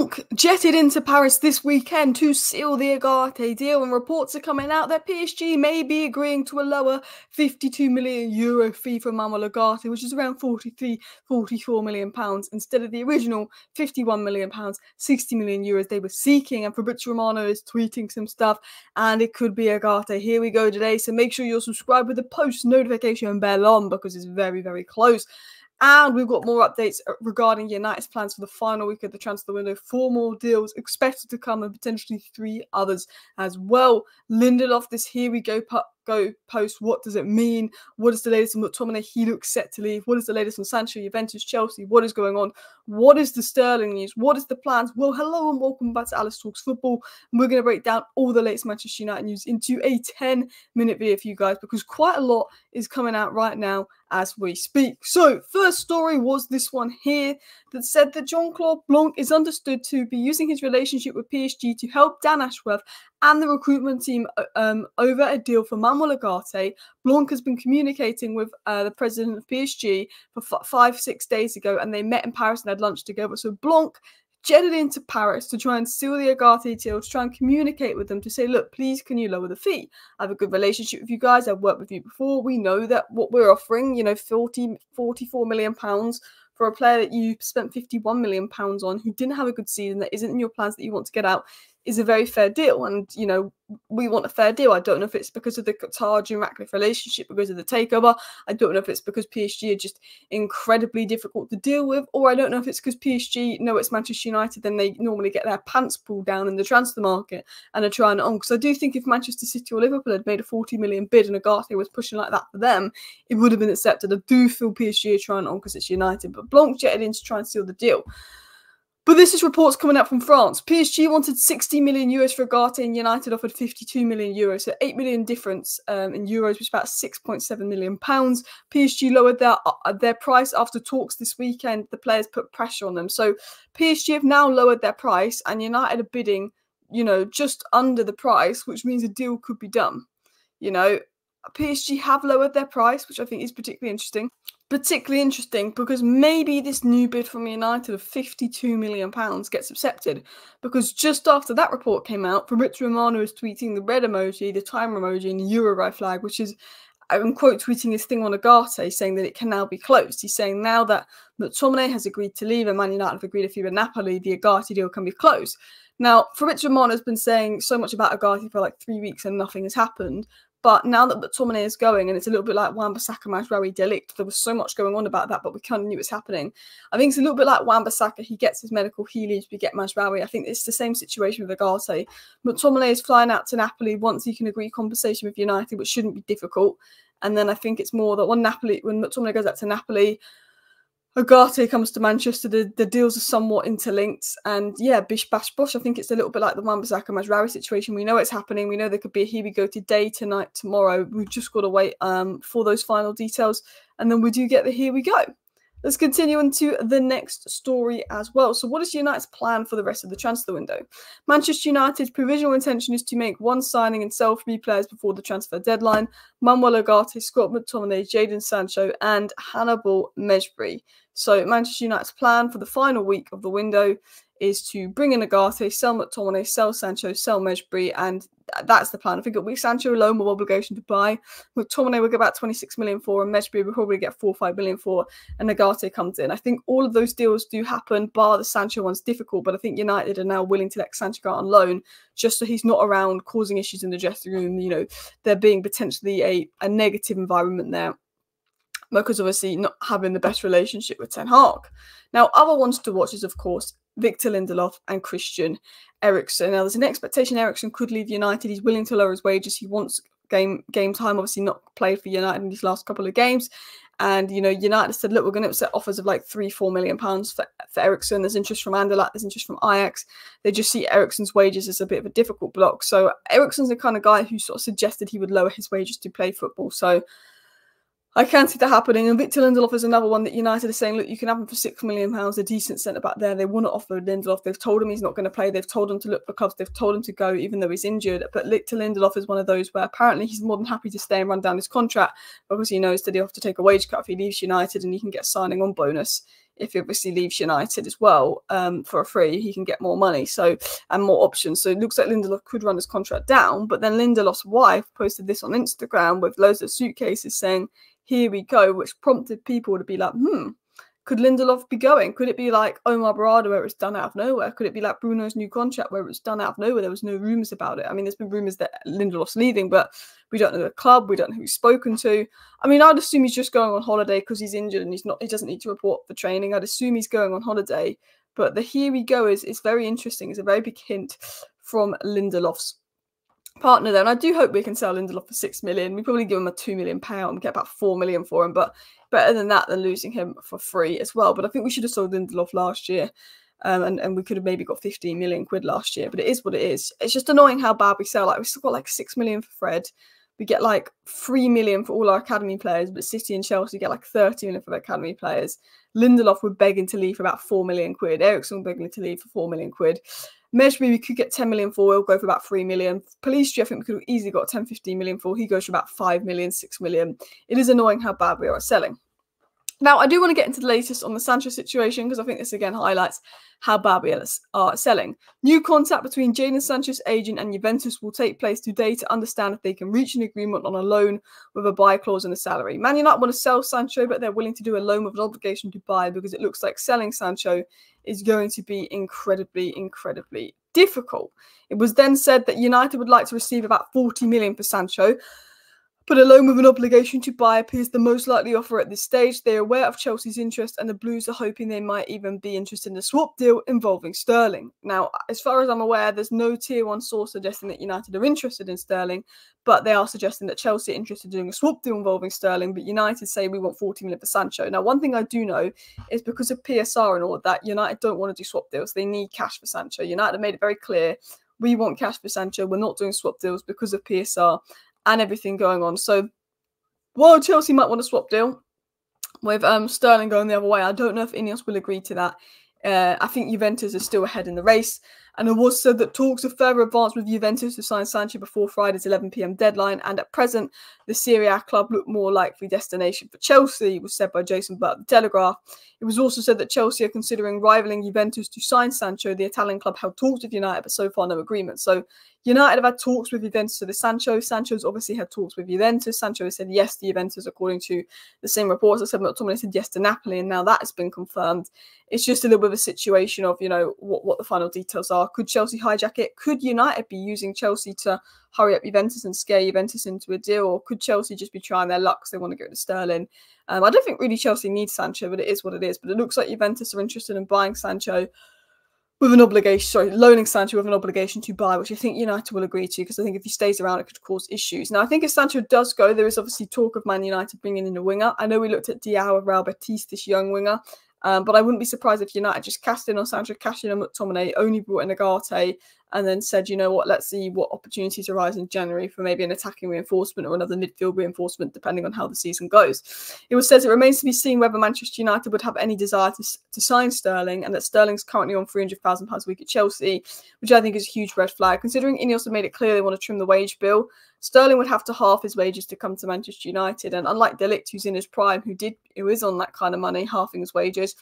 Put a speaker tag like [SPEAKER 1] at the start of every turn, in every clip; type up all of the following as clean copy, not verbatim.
[SPEAKER 1] Blanc jetted into Paris this weekend to seal the Ugarte deal, and reports are coming out that PSG may be agreeing to a lower €52 million fee for Manuel Ugarte, which is around £44 million, instead of the original £51 million, €60 million they were seeking. And Fabrizio Romano is tweeting some stuff, and it could be Ugarte. Here we go today, so make sure you're subscribed with the post notification bell on, because it's very, very close. And we've got more updates regarding United's plans for the final week of the transfer window. 4 more deals expected to come, and potentially 3 others as well. Lindelof, this here we go post. What does it mean? What is the latest on McTominay? He looks set to leave. What is the latest on Sancho, Juventus, Chelsea? What is going on? What is the Sterling news? What is the plans? Well, hello and welcome back to Alice Talks Football. And we're going to break down all the latest Manchester United news into a 10-minute video for you guys, because quite a lot is coming out right now as we speak. So, first story was this one here that said that Jean-Claude Blanc is understood to be using his relationship with PSG to help Dan Ashworth and the recruitment team over a deal for Manuel Ugarte. Blanc has been communicating with the president of PSG for 5-6 days ago, and they met in Paris and had lunch together. So Blanc jetted into Paris to try and seal the Ugarte deal, to try and communicate with them, to say, look, please, can you lower the fee? I have a good relationship with you guys. I've worked with you before. We know that what we're offering, you know, £44 million for a player that you spent £51 million on, who didn't have a good season, that isn't in your plans, that you want to get out, is a very fair deal. And, you know, we want a fair deal. I don't know if it's because of the Qatar-Jim Ratcliffe relationship, because of the takeover. I don't know if it's because PSG are just incredibly difficult to deal with, or I don't know if it's because PSG know it's Manchester United, then they normally get their pants pulled down in the transfer market and are trying it on. Because I do think if Manchester City or Liverpool had made a 40 million bid and Ugarte was pushing like that for them, it would have been accepted. I do feel PSG are trying it on because it's United, but Blanc jetted in to try and seal the deal. But this is reports coming out from France. PSG wanted €60 million for Ugarte, and United offered €52 million. So €8 million difference in euros, which is about £6.7 million. PSG lowered their price after talks this weekend. The players put pressure on them. So PSG have now lowered their price, and United are bidding, you know, just under the price, which means a deal could be done. You know, PSG have lowered their price, which I think is particularly interesting. Because maybe this new bid from United of £52 million gets accepted, because just after that report came out, Fabrizio Romano is tweeting the red emoji, the timer emoji, and the Uruguay flag, which is, I'm quote tweeting his thing on Ugarte, saying that it can now be closed. He's saying now that McTominay has agreed to leave and Man United have agreed if he were Napoli, the Ugarte deal can be closed. Now, Fabrizio Romano has been saying so much about Ugarte for like 3 weeks and nothing has happened. But now that McTominay is going, and it's a little bit like Wan-Bissaka, Mazraoui, De Ligt, there was so much going on about that, but we kind of knew it was happening. I think it's a little bit like Wan-Bissaka. He gets his medical, he leaves, we get Mazraoui. I think it's the same situation with Ugarte. McTominay is flying out to Napoli once he can agree compensation with United, which shouldn't be difficult. And then I think it's more that when McTominay goes out to Napoli, Ugarte comes to Manchester, the deals are somewhat interlinked, and yeah, bish bash bosh. I think it's a little bit like the Wan-Bissaka Mazraoui situation. We know it's happening. We know there could be a here we go today, tonight, tomorrow. We've just got to wait for those final details, and then we do get the here we go. Let's continue into the next story as well. So what is United's plan for the rest of the transfer window? Manchester United's provisional intention is to make 1 signing and sell 3 players before the transfer deadline: Manuel Ugarte, Scott McTominay, Jadon Sancho, and Hannibal Mejbri. So Manchester United's plan for the final week of the window is to bring in Ugarte, sell McTominay, sell Sancho, sell Mejbri, and that's the plan. I think it'll be Sancho alone with obligation to buy. McTominay will get about 26 million for, and Mejbri will probably get 4 or 5 million for, and Ugarte comes in. I think all of those deals do happen, bar the Sancho one's difficult, but I think United are now willing to let Sancho go on loan, just so he's not around causing issues in the dressing room, you know, there being potentially a negative environment there, because obviously not having the best relationship with Ten Hag. Now, other ones to watch is, of course, Victor Lindelof and Christian Eriksen. Now, there's an expectation Eriksen could leave United. He's willing to lower his wages. He wants game time, obviously not played for United in these last couple of games. And, you know, United said, look, we're going to accept offers of like £3-4 million for Eriksen. There's interest from Anderlecht, there's interest from Ajax. They just see Eriksen's wages as a bit of a difficult block. So Eriksen's the kind of guy who sort of suggested he would lower his wages to play football. So I can't see that happening. And Victor Lindelof is another one that United are saying, look, you can have him for £6 million, a decent centre-back there. They want to offer Lindelof. They've told him he's not going to play. They've told him to look for clubs. They've told him to go, even though he's injured. But Victor Lindelof is one of those where apparently he's more than happy to stay and run down his contract, because he knows that he'll have to take a wage cut if he leaves United, and he can get a signing on bonus if he obviously leaves United as well for a free, he can get more money and more options. So it looks like Lindelof could run his contract down. But then Lindelof's wife posted this on Instagram with loads of suitcases saying, "Here we go," which prompted people to be like, could Lindelof be going? Could it be like Omar Barada where it's done out of nowhere? Could it be like Bruno's new contract where it's done out of nowhere? There was no rumours about it. I mean, there's been rumours that Lindelof's leaving, but we don't know the club. We don't know who he's spoken to. I mean, I'd assume he's just going on holiday because he's injured and he doesn't need to report for training. I'd assume he's going on holiday. But the "here we go" is very interesting. It's a very big hint from Lindelof's partner there. And I do hope we can sell Lindelof for $6 million. We probably give him a £2 million and get about $4 million for him. But better than that than losing him for free as well. But I think we should have sold Lindelof last year. And we could have maybe got 15 million quid last year. But it is what it is. It's just annoying how bad we sell. Like, we still got like 6 million for Fred. We get like 3 million for all our academy players, but City and Chelsea get like 30 million for their academy players. Lindelof were begging to leave for about 4 million quid. Ericsson begging to leave for 4 million quid. Mejbri we could get 10 million for, we'll go for about 3 million. Pellistri, I think we could have easily got 10, 15 million for. He goes for about 5 million, 6 million. It is annoying how bad we are at selling. Now, I do want to get into the latest on the Sancho situation because I think this again highlights how bad we are selling. New contact between Jadon Sancho's agent and Juventus will take place today to understand if they can reach an agreement on a loan with a buy clause and a salary. Man United want to sell Sancho, but they're willing to do a loan with an obligation to buy because it looks like selling Sancho is going to be incredibly, incredibly difficult. It was then said that United would like to receive about 40 million for Sancho, but a loan with an obligation to buy appears the most likely offer at this stage. They are aware of Chelsea's interest and the Blues are hoping they might even be interested in a swap deal involving Sterling. Now, as far as I'm aware, there's no tier 1 source suggesting that United are interested in Sterling, but they are suggesting that Chelsea are interested in doing a swap deal involving Sterling, but United say we want 40 million for Sancho. Now, one thing I do know is because of PSR and all of that, United don't want to do swap deals. They need cash for Sancho. United have made it very clear, we want cash for Sancho. We're not doing swap deals because of PSR and everything going on. So while Chelsea might want a swap deal with Sterling going the other way, I don't know if Ineos will agree to that. I think Juventus is still ahead in the race. And it was said that talks are further advanced with Juventus to sign Sancho before Friday's 11 p.m. deadline. And at present, the Serie A club looked more likely destination for Chelsea, was said by Jason Butt, The Telegraph. It was also said that Chelsea are considering rivaling Juventus to sign Sancho. The Italian club held talks with United, but so far no agreement. So United have had talks with Juventus for the Sancho. Sancho's obviously had talks with Juventus. Sancho has said yes to Juventus, according to the same reports. I said McTominay said yes to Napoli, and now that has been confirmed. It's just a little bit of a situation of, you know, what the final details are. Could Chelsea hijack it? Could United be using Chelsea to hurry up Juventus and scare Juventus into a deal? Or could Chelsea just be trying their luck because they want to get rid of Sterling? I don't think really Chelsea needs Sancho, but it is what it is. But it looks like Juventus are interested in buying Sancho with an obligation, loaning Sancho with an obligation to buy, which I think United will agree to, because I think if he stays around, it could cause issues. Now, I think if Sancho does go, there is obviously talk of Man United bringing in a winger. I know we looked at Diao of Real Betis, this young winger, but I wouldn't be surprised if United just cast in on Sancho, cashed in on McTominay, only brought in Agate, and then said, you know what, let's see what opportunities arise in January for maybe an attacking reinforcement or another midfield reinforcement, depending on how the season goes. It was said it remains to be seen whether Manchester United would have any desire to sign Sterling, and that Sterling's currently on £300,000 a week at Chelsea, which I think is a huge red flag. Considering Ineos have made it clear they want to trim the wage bill, Sterling would have to halve his wages to come to Manchester United, and unlike De Ligt, who's in his prime, who is on that kind of money, halving his wages,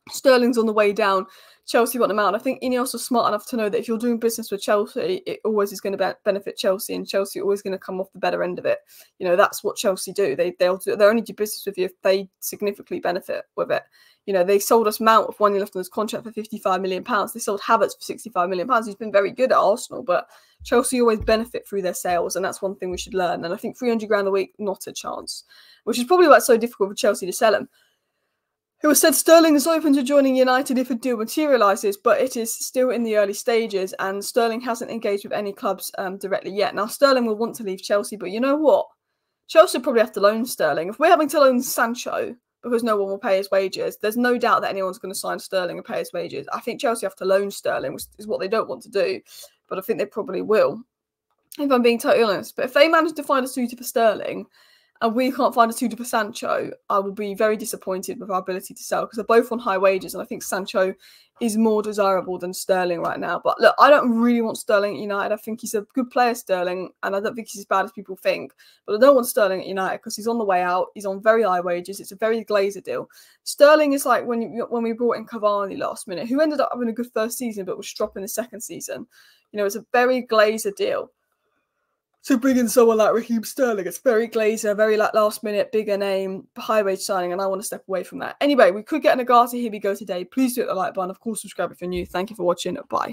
[SPEAKER 1] Sterling's on the way down. Chelsea want him out. And I think Ineos are smart enough to know that if you're doing business with Chelsea, it always is going to benefit Chelsea, and Chelsea are always going to come off the better end of it. You know, that's what Chelsea do. They only do business with you if they significantly benefit with it. You know, they sold us Mount with 1 year left on his contract for £55 million. They sold Havertz for £65 million. He's been very good at Arsenal, but Chelsea always benefit through their sales, and that's one thing we should learn. And I think 300 grand a week, not a chance, which is probably why it's so difficult for Chelsea to sell him. It was said Sterling is open to joining United if a deal materialises, but it is still in the early stages, and Sterling hasn't engaged with any clubs directly yet. Now, Sterling will want to leave Chelsea, but you know what? Chelsea probably have to loan Sterling. If we're having to loan Sancho because no one will pay his wages, there's no doubt that anyone's going to sign Sterling and pay his wages. I think Chelsea have to loan Sterling, which is what they don't want to do, but I think they probably will, if I'm being totally honest. But if they manage to find a suitor for Sterling, and we can't find a suitor for Sancho, I will be very disappointed with our ability to sell, because they're both on high wages, and I think Sancho is more desirable than Sterling right now. But look, I don't really want Sterling at United. I think he's a good player, Sterling, and I don't think he's as bad as people think. But I don't want Sterling at United because he's on the way out. He's on very high wages. It's a very Glazer deal. Sterling is like when we brought in Cavani last minute, who ended up having a good first season but was dropping the second season. You know, it's a very Glazer deal. So bring in someone like Raheem Sterling, it's very Glazer, very like last minute, bigger name, high wage signing, and I want to step away from that. Anyway, we could get an Agati. Here we go today. Please do hit the like button. Of course, subscribe if you're new. Thank you for watching. Bye.